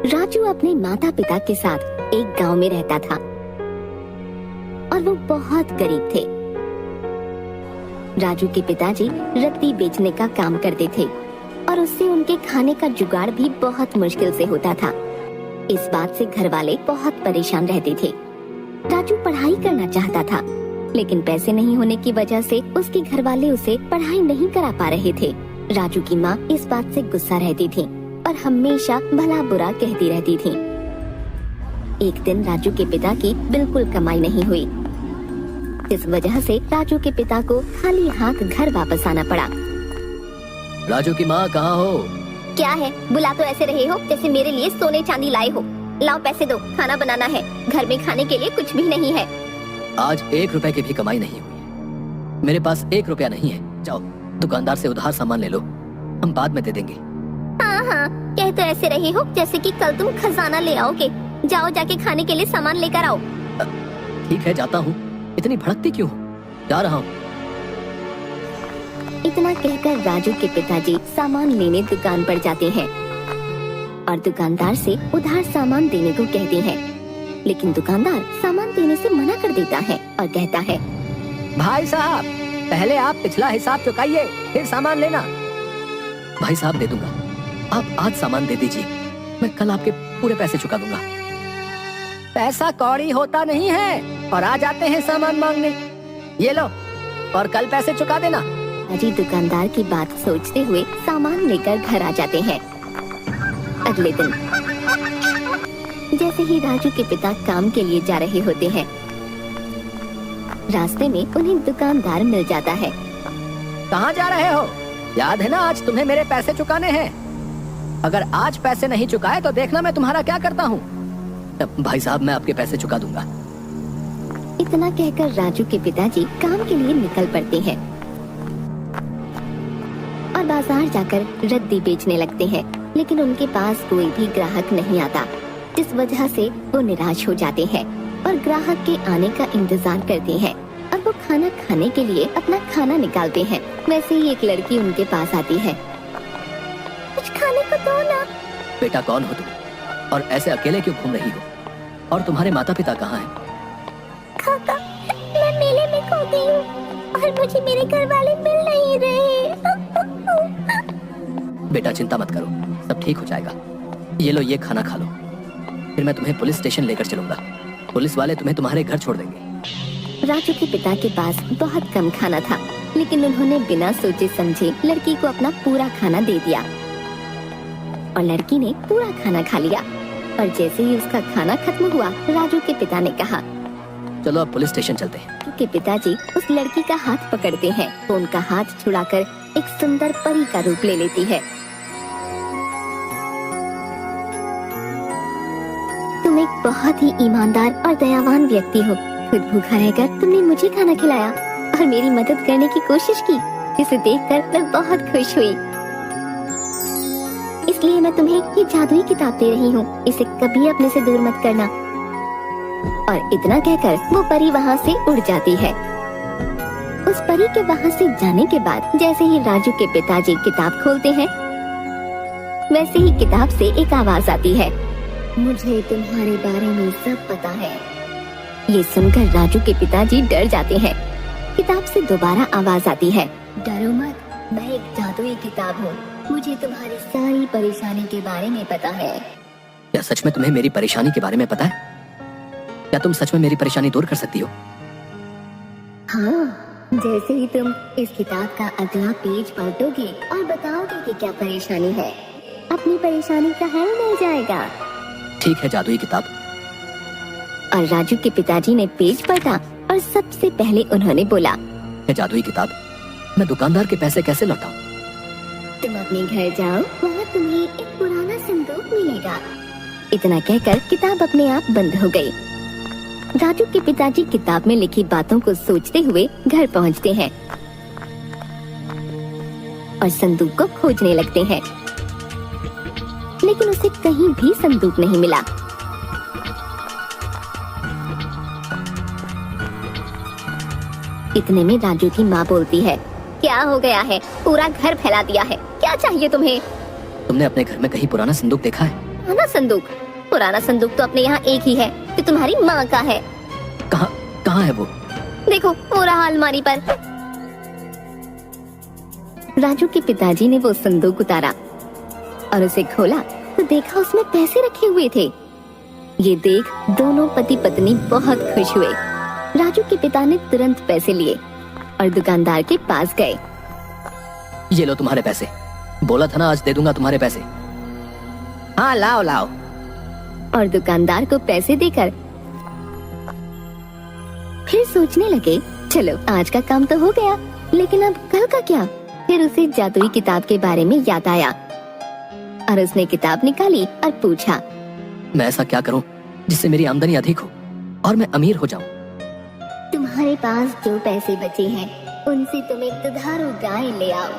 राजू अपने माता पिता के साथ एक गांव में रहता था और वो बहुत गरीब थे। राजू के पिताजी रत्ती बेचने का काम करते थे और उससे उनके खाने का जुगाड़ भी बहुत मुश्किल से होता था। इस बात से घर वाले बहुत परेशान रहते थे। राजू पढ़ाई करना चाहता था, लेकिन पैसे नहीं होने की वजह से उसके घर वाले उसे पढ़ाई नहीं करा पा रहे थे। राजू की माँ इस बात से गुस्सा रहती थी और हमेशा भला बुरा कहती रहती थी। एक दिन राजू के पिता की बिल्कुल कमाई नहीं हुई। इस वजह से राजू के पिता को खाली हाथ घर वापस आना पड़ा। राजू की माँ कहाँ हो? क्या है, बुला तो ऐसे रहे हो जैसे मेरे लिए सोने चांदी लाए हो। लाओ पैसे दो, खाना बनाना है। घर में खाने के लिए कुछ भी नहीं है। आज 1 रुपए की भी कमाई नहीं हुई। मेरे पास 1 रुपया नहीं है। जाओ दुकानदार से उधार सामान ले लो, हम बाद में दे देंगे। हाँ हाँ, कह तो ऐसे रहे हो जैसे कि कल तुम खजाना ले आओगे। जाओ जाके खाने के लिए सामान लेकर आओ। ठीक है, जाता हूँ। इतनी भड़कती क्यों? जा रहा हूँ। इतना कहकर राजू के पिताजी सामान लेने दुकान पर जाते हैं और दुकानदार से उधार सामान देने को कहते हैं, लेकिन दुकानदार सामान देने से मना कर देता है और कहता है, भाई साहब, पहले आप पिछला हिसाब चुकाइए, फिर सामान लेना। भाई साहब, दे दूंगा। आप आज सामान दे दीजिए, मैं कल आपके पूरे पैसे चुका दूंगा। पैसा कौड़ी होता नहीं है और आ जाते हैं सामान मांगने। ये लो और कल पैसे चुका देना। अजी दुकानदार की बात सोचते हुए सामान लेकर घर आ जाते हैं। अगले दिन जैसे ही राजू के पिता काम के लिए जा रहे होते हैं, रास्ते में उन्हें दुकानदार मिल जाता है। कहाँ जा रहे हो? याद है ना, आज तुम्हें मेरे पैसे चुकाने हैं। अगर आज पैसे नहीं चुकाए तो देखना मैं तुम्हारा क्या करता हूँ। भाई साहब, मैं आपके पैसे चुका दूंगा। इतना कहकर राजू के पिताजी काम के लिए निकल पड़ते हैं और बाजार जाकर रद्दी बेचने लगते हैं, लेकिन उनके पास कोई भी ग्राहक नहीं आता। इस वजह से वो निराश हो जाते हैं और ग्राहक के आने का इंतजार करते हैं और वो खाना खाने के लिए अपना खाना निकालते हैं। वैसे ही एक लड़की उनके पास आती है। कुछ खाने को दो ना। बेटा, कौन हो तुम और ऐसे अकेले क्यों घूम रही हो? और तुम्हारे माता पिता कहाँ हैं? काका, मैं मेले में खो गई हूँ और मुझे मेरे घर वाले मिल नहीं रहे। बेटा, चिंता मत करो, सब ठीक हो जाएगा। ये लो, ये खाना खा लो, फिर मैं तुम्हें पुलिस स्टेशन लेकर चलूंगा। पुलिस वाले तुम्हें तुम्हारे घर छोड़ देंगे। राजू के पिता के पास बहुत कम खाना था, लेकिन उन्होंने बिना सोचे समझे लड़की को अपना पूरा खाना दे दिया और लड़की ने पूरा खाना खा लिया। और जैसे ही उसका खाना खत्म हुआ, राजू के पिता ने कहा, चलो अब पुलिस स्टेशन चलते हैं। राजू के पिताजी उस लड़की का हाथ पकड़ते हैं तो उनका हाथ छुड़ाकर एक सुंदर परी का रूप ले लेती है। तुम एक बहुत ही ईमानदार और दयावान व्यक्ति हो। खुद भूखा रहकर तुमने मुझे खाना खिलाया और मेरी मदद करने की कोशिश की, जिसे देखकर मैं बहुत खुश हुई। इसलिए मैं तुम्हें ये जादुई किताब दे रही हूँ, इसे कभी अपने से दूर मत करना। और इतना कहकर वो परी वहाँ से उड़ जाती है। उस परी के वहाँ से जाने के बाद जैसे ही राजू के पिताजी किताब खोलते हैं, वैसे ही किताब से एक आवाज आती है, मुझे तुम्हारे बारे में सब पता है। ये सुनकर राजू के पिताजी डर जाते हैं। किताब से दोबारा आवाज आती है, डरो मत, मैं एक जादुई किताब हूँ, मुझे तुम्हारी सारी परेशानी के बारे में पता है। क्या सच में तुम्हें मेरी परेशानी के बारे में पता है? क्या तुम सच में मेरी परेशानी दूर कर सकती हो? हाँ, जैसे ही तुम इस किताब का अगला पेज पलटोगे और बताओगे कि क्या परेशानी है, अपनी परेशानी का हल मिल जाएगा। ठीक है, जादुई किताब। और राजू के पिताजी ने पेज पलटा और सबसे पहले उन्होंने बोला, जादुई किताब, मैं दुकानदार के पैसे कैसे लौटाऊं? तुम अपने घर जाओ, वहाँ तुम्हें एक पुराना संदूक मिलेगा। इतना कहकर किताब अपने आप बंद हो गई। राजू के पिताजी किताब में लिखी बातों को सोचते हुए घर पहुँचते हैं और संदूक को खोजने लगते हैं, लेकिन उसे कहीं भी संदूक नहीं मिला। इतने में राजू की माँ बोलती है, क्या हो गया है? पूरा घर फैला दिया है, क्या चाहिए तुम्हें? तुमने अपने घर में कहीं पुराना संदूक देखा है? पुराना संदूक? पुराना संदूक तो अपने यहाँ एक ही है जो तुम्हारी माँ का है। कहाँ कहाँ है वो? देखो वो रहा अलमारी पर। राजू के पिताजी ने वो संदूक उतारा और उसे खोला तो देखा उसमें पैसे रखे हुए थे। ये देख दोनों पति पत्नी बहुत खुश हुए। राजू के पिता ने तुरंत पैसे लिए और दुकानदार के पास गए। ये लो तुम्हारे पैसे, बोला था ना आज दे दूंगा तुम्हारे पैसे। हाँ लाओ लाओ। और दुकानदार को पैसे देकर फिर सोचने लगे, चलो आज का काम तो हो गया, लेकिन अब कल का क्या? फिर उसे जादुई किताब के बारे में याद आया और उसने किताब निकाली और पूछा, मैं ऐसा क्या करूं जिससे मेरी आमदनी अधिक हो और मैं अमीर हो जाऊं? तुम्हारे पास जो पैसे बचे हैं उनसे तुम एक दुधारू गाय ले आओ,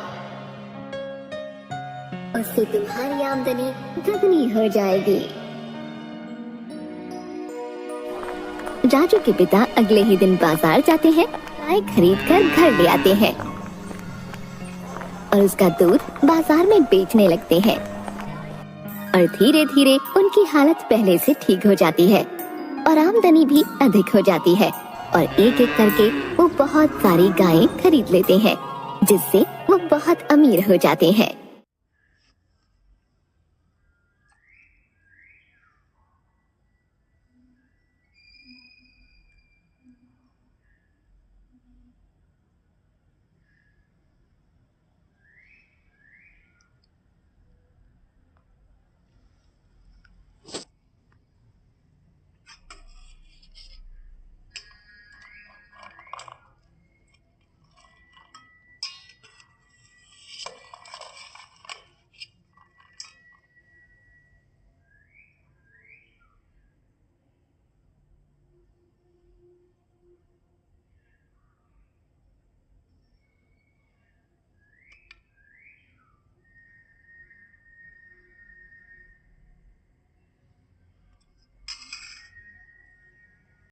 उससे तुम्हारी आमदनी दुगनी हो जाएगी। राजू के पिता अगले ही दिन बाजार जाते हैं, गाय खरीद कर घर ले आते हैं और उसका दूध बाजार में बेचने लगते हैं और धीरे धीरे उनकी हालत पहले से ठीक हो जाती है और आमदनी भी अधिक हो जाती है और एक एक करके वो बहुत सारी गायें खरीद लेते हैं, जिससे वो बहुत अमीर हो जाते हैं।